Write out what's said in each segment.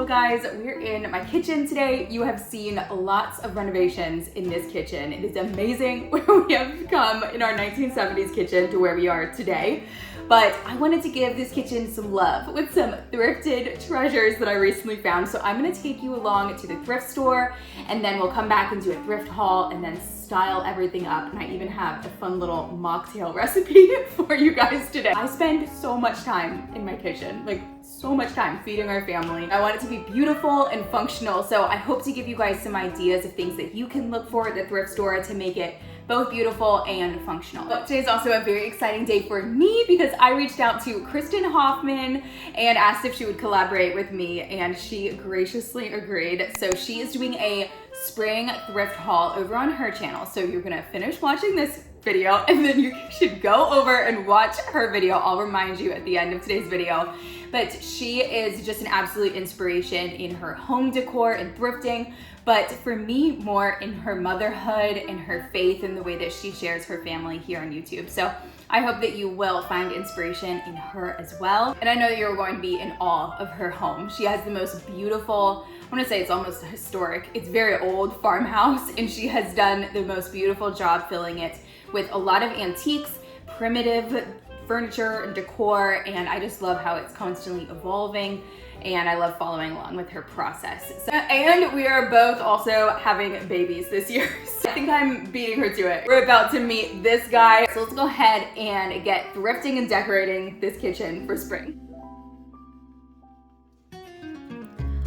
guys, we're in my kitchen today. You have seen lots of renovations in this kitchen. It is amazing where we have come in our 1970s kitchen to where we are today. But I wanted to give this kitchen some love with some thrifted treasures that I recently found. So I'm gonna take you along to the thrift store, and then we'll come back and do a thrift haul and then style everything up. And I even have a fun little mocktail recipe for you guys today. I spend so much time in my kitchen, like so much time feeding our family. I want it to be beautiful and functional. So I hope to give you guys some ideas of things that you can look for at the thrift store to make it both beautiful and functional. But today's also a very exciting day for me because I reached out to Kristen Hoffman and asked if she would collaborate with me, and she graciously agreed. So she is doing a spring thrift haul over on her channel. So you're gonna finish watching this video and then you should go over and watch her video. I'll remind you at the end of today's video. But she is just an absolute inspiration in her home decor and thrifting, but for me, more in her motherhood and her faith and the way that she shares her family here on YouTube. So I hope that you will find inspiration in her as well. And I know that you're going to be in awe of her home. She has the most beautiful, I want to say it's almost historic, it's very old farmhouse, and she has done the most beautiful job filling it with a lot of antiques, primitive furniture and decor, and I just love how it's constantly evolving, and I love following along with her process. So, and we are both also having babies this year, so I think I'm beating her to it. We're about to meet this guy, so let's go ahead and get thrifting and decorating this kitchen for spring.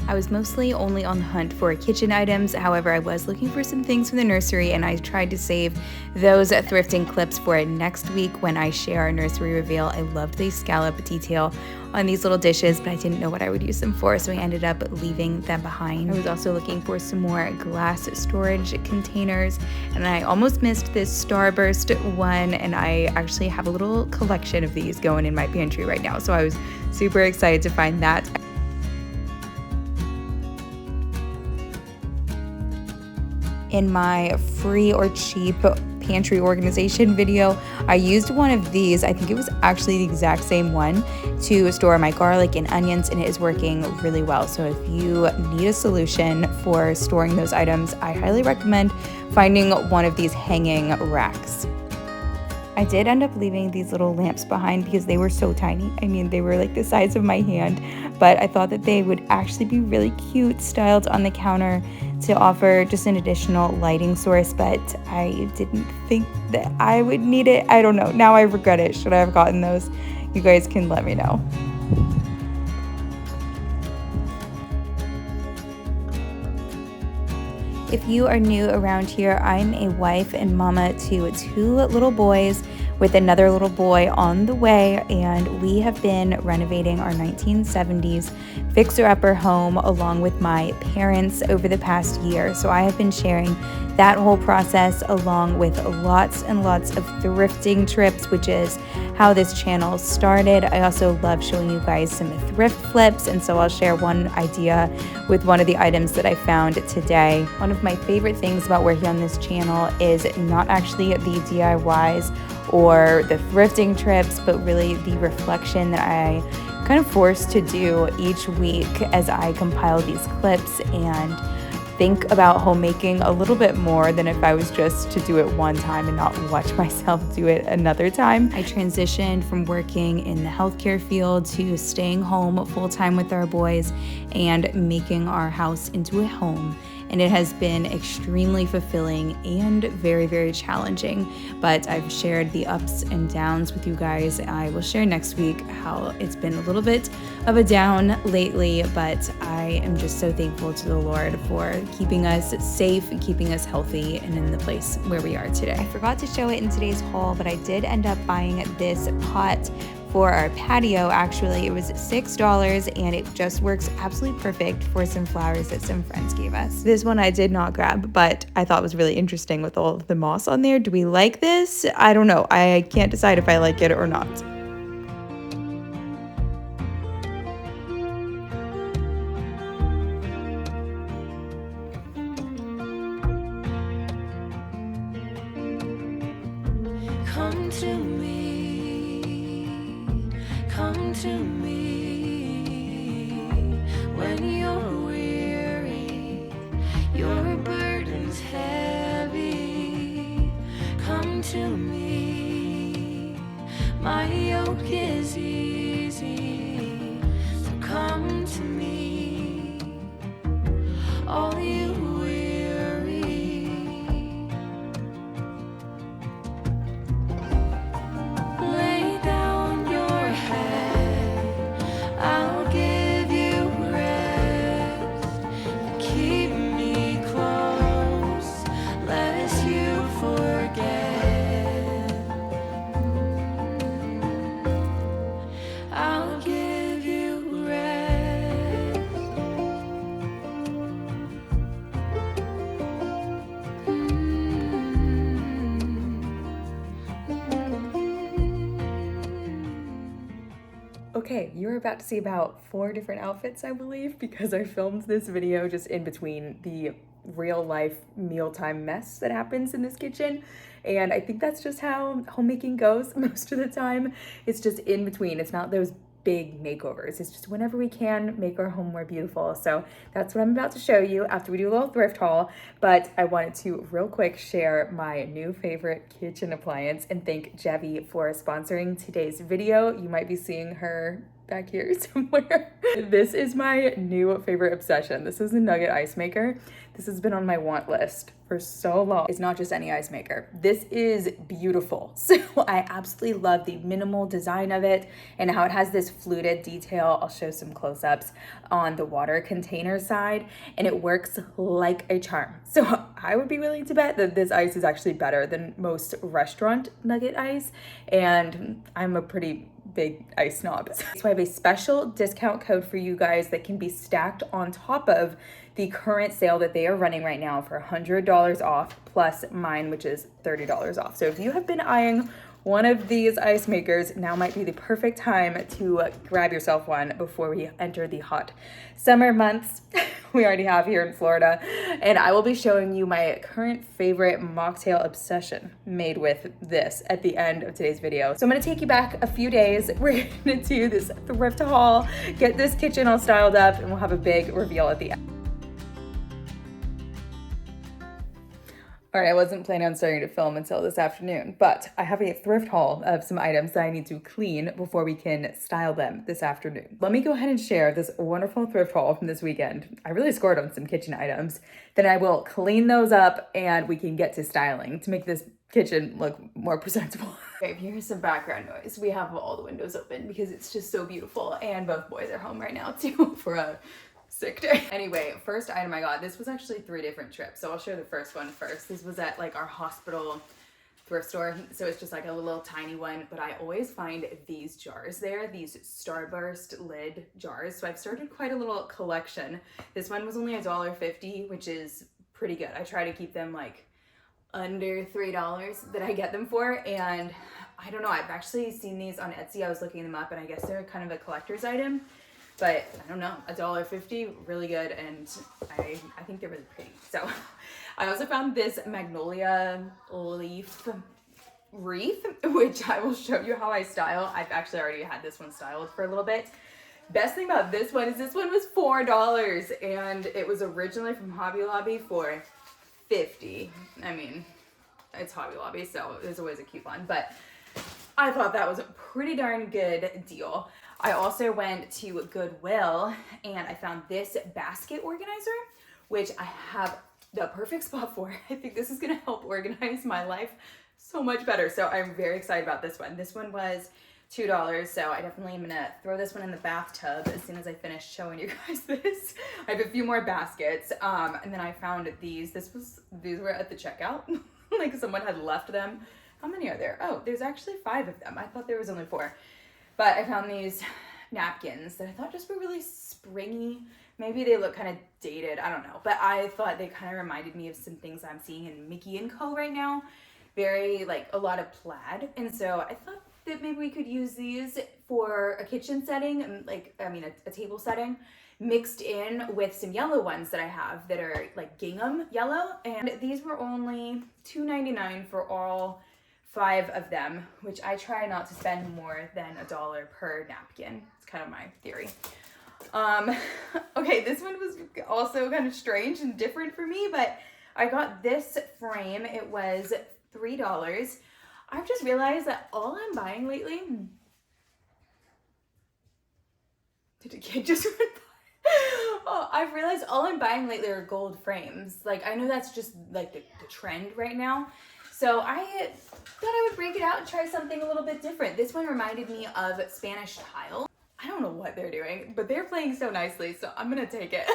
I was mostly only on the hunt for kitchen items. However, I was looking for some things from the nursery, and I tried to save those thrifting clips for next week when I share our nursery reveal. I loved the scallop detail on these little dishes, but I didn't know what I would use them for, so I ended up leaving them behind. I was also looking for some more glass storage containers, and I almost missed this Starburst one, and I actually have a little collection of these going in my pantry right now, so I was super excited to find that. In my free or cheap pantry organization video, I used one of these, I think it was actually the exact same one, to store my garlic and onions, and it is working really well. So if you need a solution for storing those items, I highly recommend finding one of these hanging racks. I did end up leaving these little lamps behind because they were so tiny. I mean, they were like the size of my hand, but I thought that they would actually be really cute styled on the counter to offer just an additional lighting source, but I didn't think that I would need it. I don't know. Now I regret it. Should I have gotten those? You guys can let me know. If you are new around here, I'm a wife and mama to 2 little boys with another little boy on the way, and we have been renovating our 1970s fixer-upper home along with my parents over the past year. So I have been sharing that whole process along with lots and lots of thrifting trips, which is how this channel started. I also love showing you guys some thrift flips, and so I'll share one idea with one of the items that I found today. One of my favorite things about working on this channel is not actually the DIYs or the thrifting trips, but really the reflection that I kind of forced to do each week as I compile these clips and think about homemaking a little bit more than if I was just to do it one time and not watch myself do it another time. I transitioned from working in the healthcare field to staying home full-time with our boys and making our house into a home. And it has been extremely fulfilling and very, very challenging. But I've shared the ups and downs with you guys. I will share next week how it's been a little bit of a down lately, but I am just so thankful to the Lord for keeping us safe, keeping us healthy, and in the place where we are today. I forgot to show it in today's haul, but I did end up buying this pot for our patio. Actually, it was $6, and it just works absolutely perfect for some flowers that some friends gave us. This one I did not grab, but I thought was really interesting with all of the moss on there. Do we like this? I don't know. I can't decide if I like it or not. Come to me when you're My yoke is easy, so come to me, all you weary. Lay down your head, I'll give you rest. Keep me close, lest you forget. I'll give you rest. Okay, you're about to see about 4 different outfits, I believe, because I filmed this video just in between the real life mealtime mess that happens in this kitchen. And I think that's just how homemaking goes most of the time. It's just in between. It's not those big makeovers. It's just whenever we can make our home more beautiful. So that's what I'm about to show you after we do a little thrift haul. But I wanted to real quick share my new favorite kitchen appliance and thank Jevi for sponsoring today's video. You might be seeing her back here somewhere. This is my new favorite obsession. This is a nugget ice maker. This has been on my want list for so long. It's not just any ice maker. This is beautiful. So I absolutely love the minimal design of it and how it has this fluted detail. I'll show some close-ups on the water container side, and it works like a charm. So I would be willing to bet that this ice is actually better than most restaurant nugget ice, and I'm a pretty big ice snob. So I have a special discount code for you guys that can be stacked on top of the current sale that they are running right now for $100 off, plus mine, which is $30 off. So if you have been eyeing one of these ice makers, now might be the perfect time to grab yourself one before we enter the hot summer months we already have here in Florida. And I will be showing you my current favorite mocktail obsession made with this at the end of today's video. So I'm gonna take you back a few days. We're gonna do this thrift haul, get this kitchen all styled up, and we'll have a big reveal at the end. All right, I wasn't planning on starting to film until this afternoon, but I have a thrift haul of some items that I need to clean before we can style them this afternoon. Let me go ahead and share this wonderful thrift haul from this weekend. I really scored on some kitchen items. Then I will clean those up and we can get to styling to make this kitchen look more presentable. Okay, here's some background noise. We have all the windows open because it's just so beautiful, and both boys are home right now too for a sick day. Anyway, first item I got, this was actually 3 different trips, so I'll show the first one first. This was at like our hospital thrift store, so it's just like a little tiny one, but I always find these jars there, these Starburst lid jars, so I've started quite a little collection. This one was only $1.50, which is pretty good. I try to keep them like under $3 that I get them for, and I don't know, I've actually seen these on Etsy. I was looking them up, and I guess they're kind of a collector's item. But I don't know, $1.50, really good, and I think they're really pretty. So I also found this magnolia leaf wreath, which I will show you how I style. I've actually already had this one styled for a little bit. Best thing about this one is this one was $4, and it was originally from Hobby Lobby for $50. I mean, it's Hobby Lobby, so there's always a coupon, but I thought that was a pretty darn good deal. I also went to Goodwill and I found this basket organizer, which I have the perfect spot for. I think this is gonna help organize my life so much better. So I'm very excited about this one. This one was $2, so I definitely am gonna throw this one in the bathtub as soon as I finish showing you guys this. I have a few more baskets, and then I found these. These were at the checkout. Like someone had left them. How many are there? Oh, there's actually 5 of them. I thought there was only 4. But I found these napkins that I thought just were really springy. Maybe they look kind of dated, I don't know. But I thought they kind of reminded me of some things I'm seeing in Mickey & Co. right now. Very, like, a lot of plaid. And so I thought that maybe we could use these for a kitchen setting, like, I mean, a table setting, mixed in with some yellow ones that I have that are, like, gingham yellow. And these were only $2.99 for all 5 of them, which I try not to spend more than $1 per napkin. It's kind of my theory. Okay, this one was also kind of strange and different for me, but I got this frame. It was $3. I've just realized that all I'm buying lately. Did a kid just run by? Oh, I've realized all I'm buying lately are gold frames. Like, I know that's just like the trend right now. So I thought I would break it out and try something a little bit different. This one reminded me of Spanish tile. I don't know what they're doing, but they're playing so nicely, so I'm gonna take it.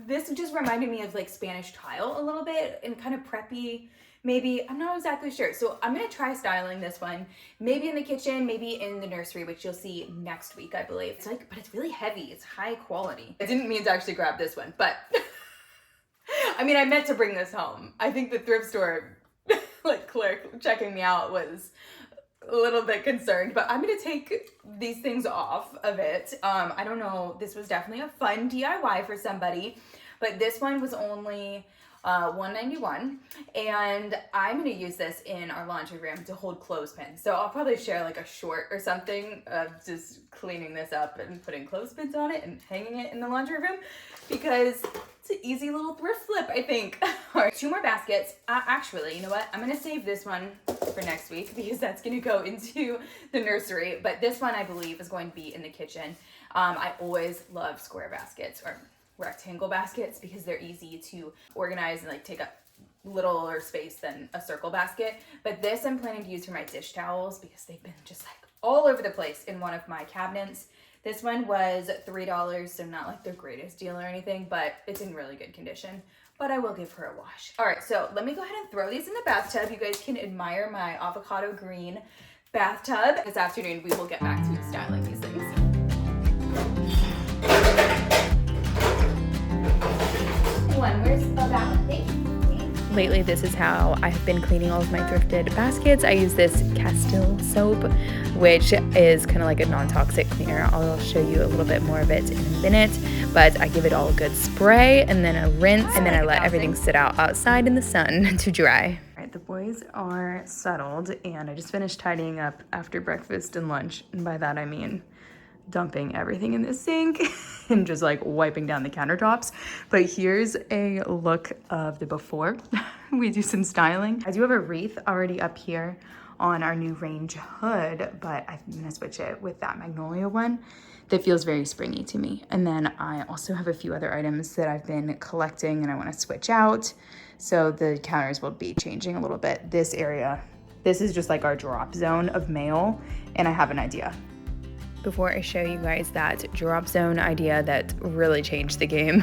This just reminded me of like Spanish tile a little bit and kind of preppy. Maybe, I'm not exactly sure. So I'm gonna try styling this one, maybe in the kitchen, maybe in the nursery, which you'll see next week, I believe. It's like, but it's really heavy, it's high quality. I didn't mean to actually grab this one, but I mean, I meant to bring this home. I think the thrift store like clerk checking me out was a little bit concerned, but I'm gonna take these things off of it. I don't know, this was definitely a fun DIY for somebody, but this one was only $191, and I'm gonna use this in our laundry room to hold clothespins. So I'll probably share like a short or something of just cleaning this up and putting clothespins on it and hanging it in the laundry room, because it's an easy little thrift flip, I think. All right, 2 more baskets. Actually, you know what? I'm gonna save this one for next week because that's gonna go into the nursery, but this one I believe is going to be in the kitchen. I always love square baskets or rectangle baskets because they're easy to organize and like take up littler space than a circle basket. But this I'm planning to use for my dish towels because they've been just like all over the place in one of my cabinets. This one was $3, so not like the greatest deal or anything, but it's in really good condition. But I will give her a wash. All right, so let me go ahead and throw these in the bathtub. You guys can admire my avocado green bathtub. This afternoon we will get back to styling these things. Lately, this is how I've been cleaning all of my thrifted baskets. I use this Castile soap, which is kind of like a non-toxic cleaner. I'll show you a little bit more of it in a minute, but I give it all a good spray and then a rinse, and then I let everything sit out outside in the sun to dry. All right, the boys are settled, and I just finished tidying up after breakfast and lunch, and by that I mean dumping everything in the sink and just like wiping down the countertops. But here's a look of the before. We do some styling. I do have a wreath already up here on our new range hood, but I'm gonna switch it with that magnolia one that feels very springy to me. And then I also have a few other items that I've been collecting and I want to switch out, so the counters will be changing a little bit. This area, this is just like our drop zone of mail, and I have an idea. Before I show you guys that drop zone idea that really changed the game,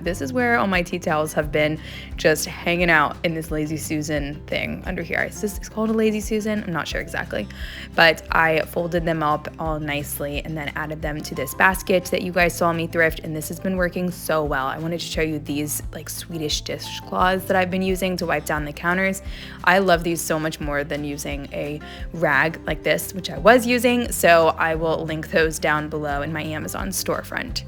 this is where all my tea towels have been just hanging out in this Lazy Susan thing under here. It's called a Lazy Susan, I'm not sure exactly, but I folded them up all nicely and then added them to this basket that you guys saw me thrift, and this has been working so well. I wanted to show you these like Swedish dishcloths that I've been using to wipe down the counters. I love these so much more than using a rag like this, which I was using, so I will link those down below in my Amazon storefront.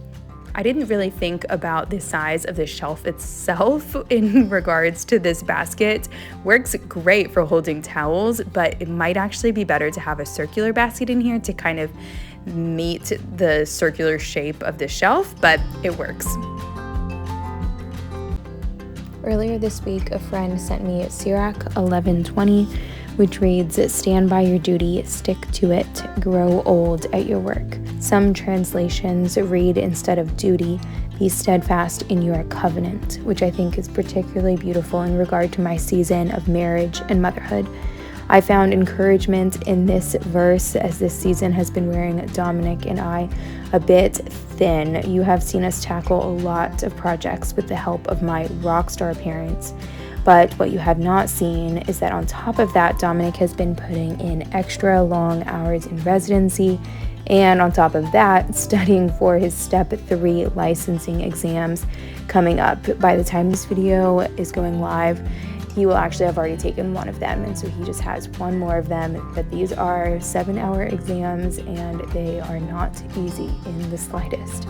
I didn't really think about the size of the shelf itself in regards to this basket. Works great for holding towels, but it might actually be better to have a circular basket in here to kind of meet the circular shape of the shelf, but it works. Earlier this week, a friend sent me Sirach 11:20, which reads, "Stand by your duty, stick to it, grow old at your work." Some translations read, instead of duty, "Be steadfast in your covenant," which I think is particularly beautiful in regard to my season of marriage and motherhood. I found encouragement in this verse as this season has been wearing Dominic and I a bit thin. You have seen us tackle a lot of projects with the help of my rock star parents. But what you have not seen is that on top of that, Dominic has been putting in extra long hours in residency, and on top of that, studying for his Step 3 licensing exams coming up. By the time this video is going live, he will actually have already taken one of them, and so he just has one more of them. But these are 7-hour exams, and they are not easy in the slightest.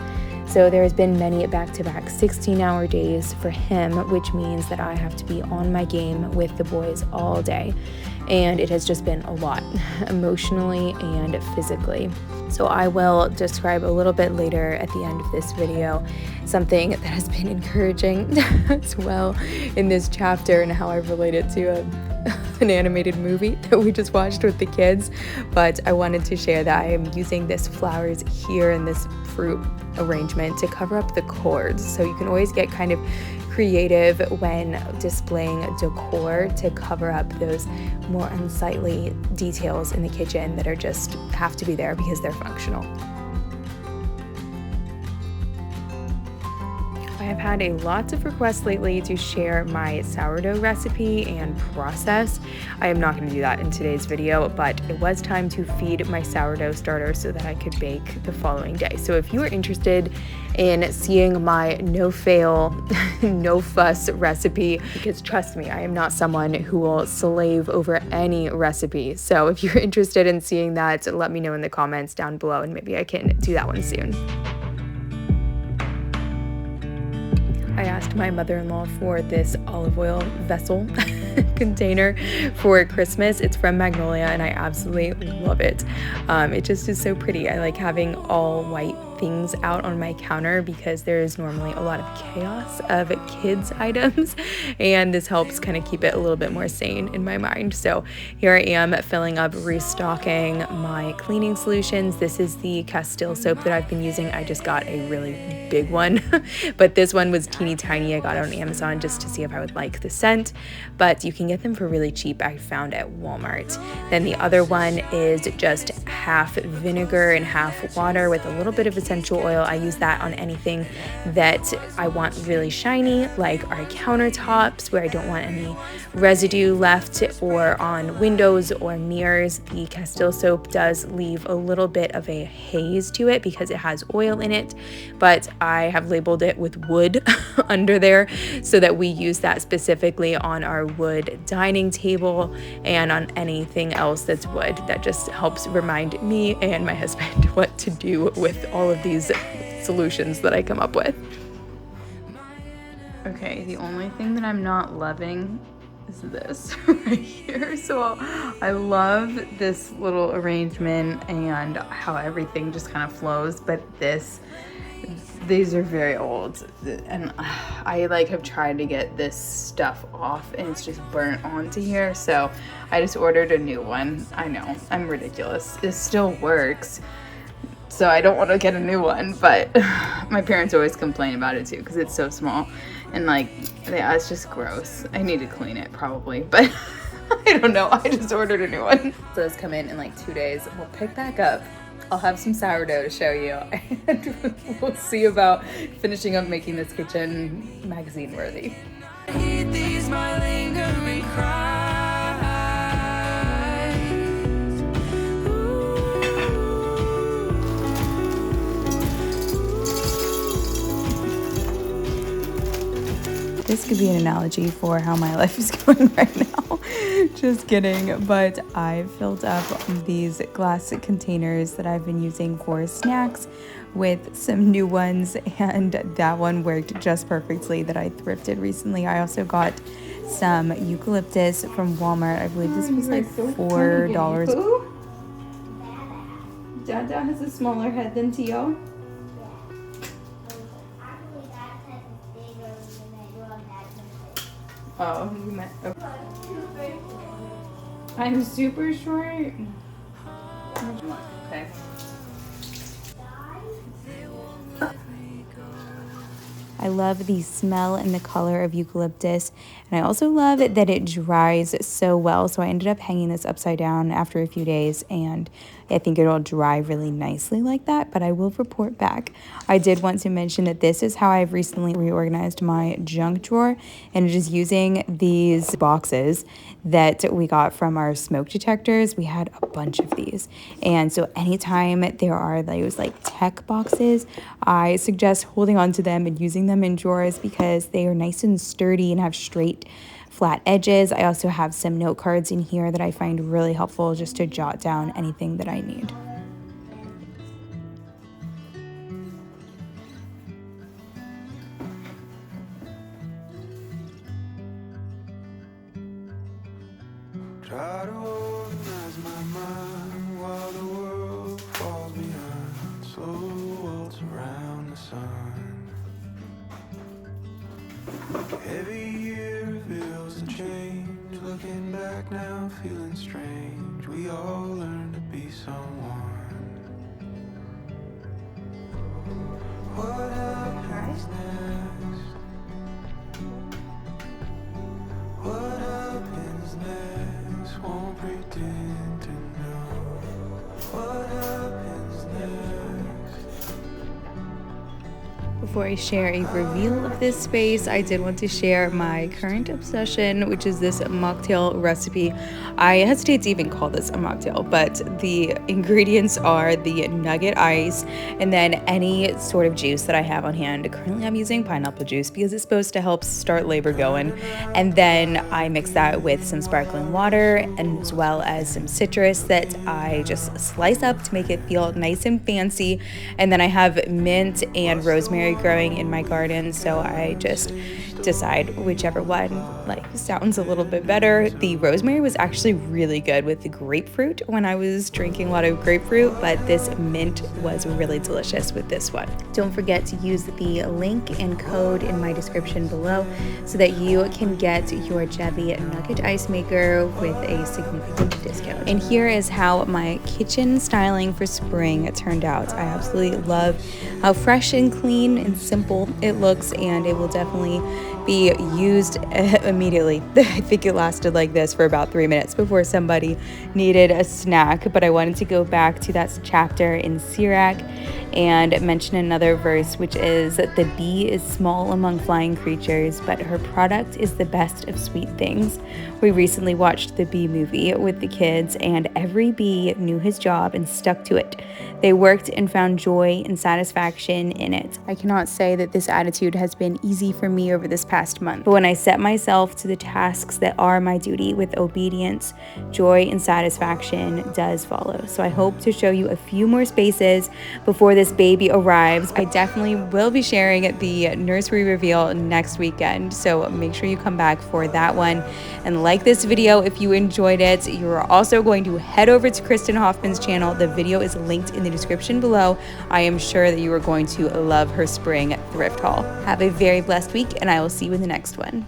So there has been many back-to-back 16-hour days for him, which means that I have to be on my game with the boys all day. And it has just been a lot, emotionally and physically. So I will describe a little bit later at the end of this video something that has been encouraging as well in this chapter and how I relate it to an animated movie that we just watched with the kids, but I wanted to share that I am using this flowers here in this fruit arrangement to cover up the cords. So you can always get kind of creative when displaying decor to cover up those more unsightly details in the kitchen that are just have to be there because they're functional. I have had a lot of requests lately to share my sourdough recipe and process. I am not going to do that in today's video, but it was time to feed my sourdough starter so that I could bake the following day. So if you are interested in seeing my no-fail, no-fuss recipe, because trust me, I am not someone who will slave over any recipe. So if you're interested in seeing that, let me know in the comments down below and maybe I can do that one soon. I asked my mother-in-law for this olive oil vessel container for Christmas. It's from Magnolia and I absolutely love it. It just is so pretty. I like having all white things out on my counter because there is normally a lot of chaos of kids items, and this helps kind of keep it a little bit more sane in my mind. So here I am filling up, restocking my cleaning solutions. This is the Castile soap that I've been using. I just got a really big one but this one was teeny tiny. I got it on Amazon just to see if I would like the scent, but you can get them for really cheap, I found at Walmart. Then the other one is just half vinegar and half water with a little bit of essential oil. I use that on anything that I want really shiny, like our countertops where I don't want any residue left, or on windows or mirrors. The Castile soap does leave a little bit of a haze to it because it has oil in it, but I have labeled it with wood under there so that we use that specifically on our wood dining table and on anything else that's wood. That just helps remind me and my husband what to do with all of these solutions that I come up with. Okay, the only thing that I'm not loving is this right here. So I love this little arrangement and how everything just kind of flows, but these are very old and I like have tried to get this stuff off and it's just burnt onto here, so I just ordered a new one. I know, I'm ridiculous. It still works, so I don't want to get a new one, but my parents always complain about it too because it's so small and like, yeah, it's just gross. I need to clean it probably, but I don't know, I just ordered a new one. Those come in like 2 days. We'll pick back up. I'll have some sourdough to show you and we'll see about finishing up making this kitchen magazine worthy. These my lingering cries. This could be an analogy for how my life is going right now. Just kidding. But I filled up these glass containers that I've been using for snacks with some new ones, and that one worked just perfectly that I thrifted recently. I also got some eucalyptus from Walmart. I believe this was like $4. Dada has a smaller head than Tio. Oh, you meant. Okay. I'm super short. Okay. I love the smell and the color of eucalyptus, and I also love that it dries so well. So I ended up hanging this upside down after a few days, and I think it'll dry really nicely like that, but I will report back. I did want to mention that this is how I've recently reorganized my junk drawer, and it is using these boxes that we got from our smoke detectors. We had a bunch of these, and so anytime there are those like tech boxes, I suggest holding on to them and using them in drawers because they are nice and sturdy and have straight flat edges. I also have some note cards in here that I find really helpful just to jot down anything that I need. Try to organize my mind while the world falls behind. Slow waltz around the sun. Every year reveals a change Looking back now, feeling strange. We all learn to be someone. What happens next? What happens next? Won't pretend to know. What happens next? Before I share a reveal of this space, I did want to share my current obsession, which is this mocktail recipe. I hesitate to even call this a mocktail, but the ingredients are the nugget ice and then any sort of juice that I have on hand. Currently, I'm using pineapple juice because it's supposed to help start labor going. And then I mix that with some sparkling water and as well as some citrus that I just slice up to make it feel nice and fancy. And then I have mint and rosemary growing in my garden, so I just decide whichever one sounds a little bit better. The rosemary was actually really good with the grapefruit when I was drinking a lot of grapefruit, but this mint was really delicious with this one. Don't forget to use the link and code in my description below so that you can get your Jevi nugget ice maker with a significant discount. And here is how my kitchen styling for spring turned out. I absolutely love how fresh and clean and simple it looks, and it will definitely be used immediately. I think it lasted like this for about 3 minutes before somebody needed a snack, but I wanted to go back to that chapter in Sirach and mention another verse, which is that the bee is small among flying creatures, but her product is the best of sweet things. We recently watched the bee movie with the kids, and every bee knew his job and stuck to it. They worked and found joy and satisfaction in it. I cannot say that this attitude has been easy for me over this past month, but when I set myself to the tasks that are my duty with obedience, joy and satisfaction does follow. So I hope to show you a few more spaces before this baby arrives. I definitely will be sharing the nursery reveal next weekend, so make sure you come back for that one and like this video if you enjoyed it. You are also going to head over to Kristen Hoffman's channel. The video is linked in the description below. I am sure that you are going to love her spring thrift haul. Have a very blessed week, and I will see you in the next one.